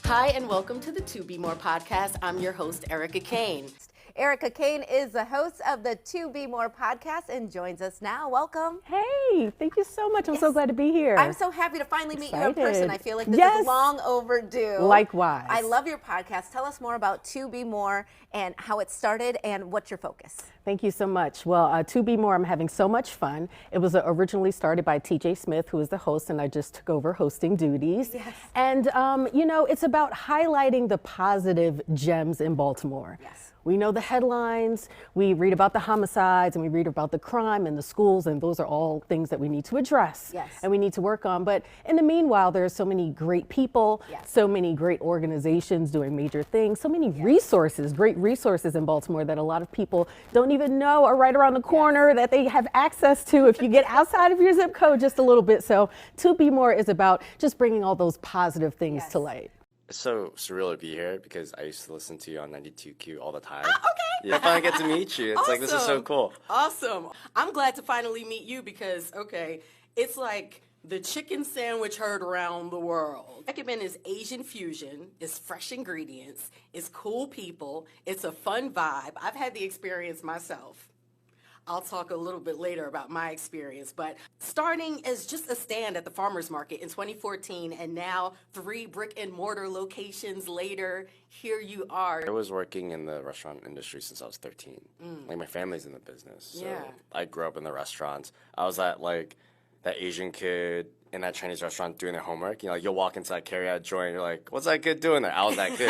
Hi, and welcome to the To Be More podcast. I'm your host, Erica Kane. Erica Kane is the host of the To Be More podcast and joins us now. Welcome. Hey, thank you so much. I'm so glad to be here. I'm so happy to finally meet you in person. I feel like this is long overdue. Likewise. I love your podcast. Tell us more about To Be More and how it started and what's your focus. Thank you so much. Well, To Be More, I'm having so much fun. It was originally started by TJ Smith, who is the host, and I just took over hosting duties. Yes. And, it's about highlighting the positive gems in Baltimore. Yes. We know the headlines, we read about the homicides, and we read about the crime in the schools, and those are all things that we need to address. Yes. And we need to work on. But in the meanwhile, there are so many great people, so many great organizations doing major things, so many resources, great resources in Baltimore that a lot of people don't even know are right around the corner that they have access to if you get outside of your zip code just a little bit. So To Be More is about just bringing all those positive things to light. It's so surreal to be here because I used to listen to you on 92Q all the time. Ah, okay. Yeah, I finally get to meet you. It's like, this is so cool. Awesome. I'm glad to finally meet you because, it's like the chicken sandwich heard around the world. Recommend is Asian fusion, it's fresh ingredients, it's cool people, it's a fun vibe. I've had the experience myself. I'll talk a little bit later about my experience, but starting as just a stand at the farmer's market in 2014 and now 3 brick and mortar locations later, here you are. I was working in the restaurant industry since I was 13. Like, my family's in the business. So I grew up in the restaurants. I was at that Asian kid in that Chinese restaurant doing their homework. You'll walk into that carry-out joint, you're like, what's that kid doing there? I was that kid.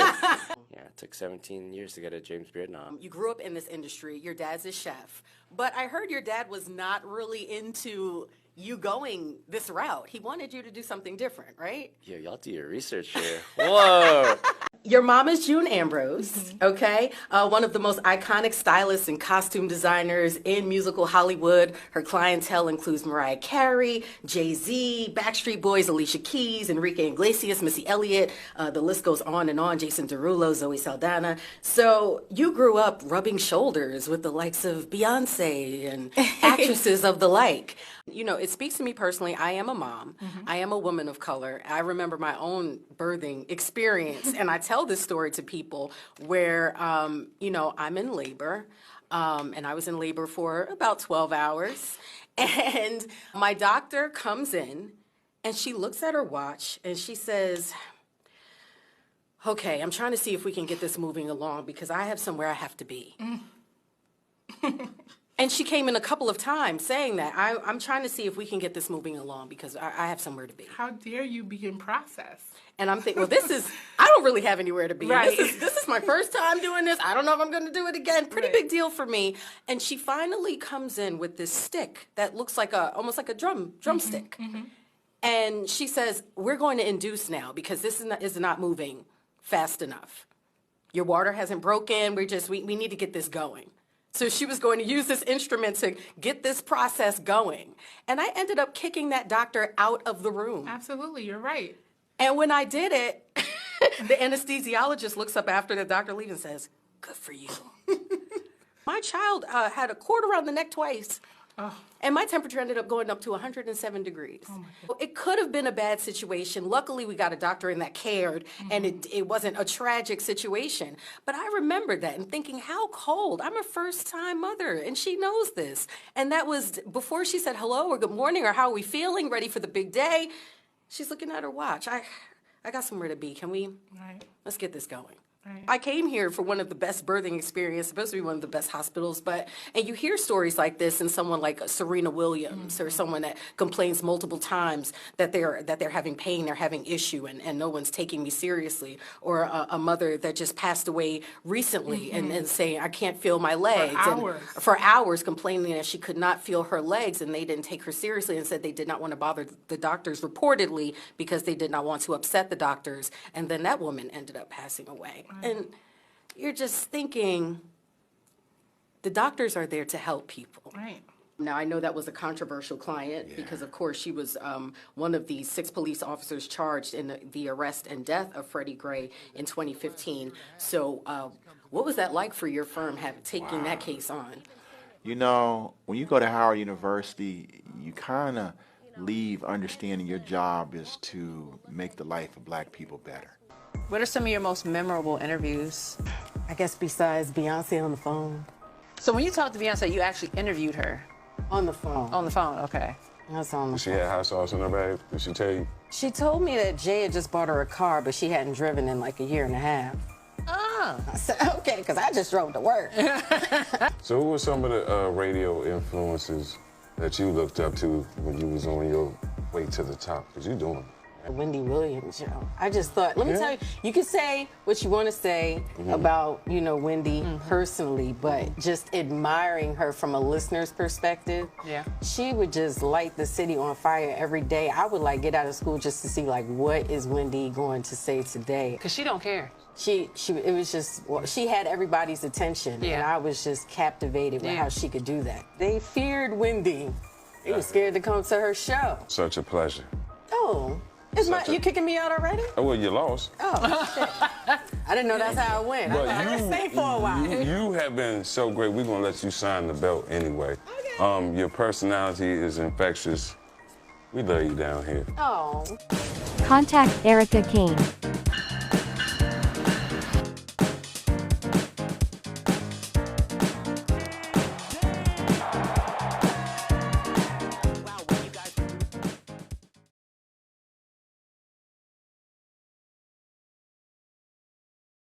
It took 17 years to get a James Beard knob. You grew up in this industry. Your dad's a chef. But I heard your dad was not really into you going this route. He wanted you to do something different, right? Yeah, y'all do your research here. Whoa. Your mom is June Ambrose, okay? One of the most iconic stylists and costume designers in musical Hollywood. Her clientele includes Mariah Carey, Jay-Z, Backstreet Boys, Alicia Keys, Enrique Iglesias, Missy Elliott. The list goes on and on. Jason Derulo, Zoe Saldana. So you grew up rubbing shoulders with the likes of Beyonce and actresses of the like. It speaks to me personally. I am a mom. I am a woman of color. I remember my own birthing experience, and I tell this story to people where, I'm in labor, and I was in labor for about 12 hours, and my doctor comes in, and she looks at her watch, and she says, okay, I'm trying to see if we can get this moving along because I have somewhere I have to be. And she came in a couple of times saying that. I'm trying to see if we can get this moving along because I have somewhere to be. How dare you be in process? And I'm thinking, I don't really have anywhere to be. Right. This is my first time doing this. I don't know if I'm going to do it again. Pretty big deal for me. And she finally comes in with this stick that looks like almost like a drumstick. And she says, we're going to induce now because this is not moving fast enough. Your water hasn't broken. We need to get this going. So she was going to use this instrument to get this process going. And I ended up kicking that doctor out of the room. Absolutely, you're right. And when I did it, the anesthesiologist looks up after the doctor leaves and says, good for you. My child had a cord around the neck twice. Oh. And my temperature ended up going up to 107 degrees. Oh, it could have been a bad situation. Luckily, we got a doctor in that cared, and it wasn't a tragic situation. But I remember that and thinking, how cold? I'm a first-time mother, and she knows this. And that was before she said hello or good morning or how are we feeling, ready for the big day. She's looking at her watch. I got somewhere to be. Can we? Let's get this going. Right. I came here for one of the best birthing experiences, supposed to be one of the best hospitals, and you hear stories like this in someone like Serena Williams or someone that complains multiple times that they're having pain, they're having issue, and no one's taking me seriously, or a mother that just passed away recently and saying, I can't feel my legs. For hours complaining that she could not feel her legs, and they didn't take her seriously and said they did not want to bother the doctors reportedly because they did not want to upset the doctors, and then that woman ended up passing away. And you're just thinking, the doctors are there to help people. Right. Now, I know that was a controversial client because, of course, she was one of the 6 police officers charged in the arrest and death of Freddie Gray in 2015. So what was that like for your firm taking that case on? When you go to Howard University, you kind of leave understanding your job is to make the life of black people better. What are some of your most memorable interviews? I guess besides Beyonce on the phone. So when you talked to Beyonce, you actually interviewed her On the phone. on the phone, okay. That's on the She phone. had hot sauce in her bag. Did she tell you? She told me that Jay had just bought her a car, but she hadn't driven in like a year and a half. Ah. I said, okay, because I just drove to work. So who were some of the radio influences that you looked up to when you was on your way to the top? Because you doing it. Wendy Williams show. I just thought, let me Yeah. tell you, you can say what you want to say about, Wendy personally, but just admiring her from a listener's perspective. Yeah. She would just light the city on fire every day. I would get out of school just to see what is Wendy going to say today. Because she don't care. It was just, she had everybody's attention, and I was just captivated with how she could do that. They feared Wendy. They were scared to come to her show. Such a pleasure. Oh, you kicking me out already? Oh, well, you lost. Oh, shit. I didn't know that's how it went. But I was stay for a while. you have been so great. We're going to let you sign the belt anyway. Okay. Your personality is infectious. We love you down here. Oh. Contact Erica Kane.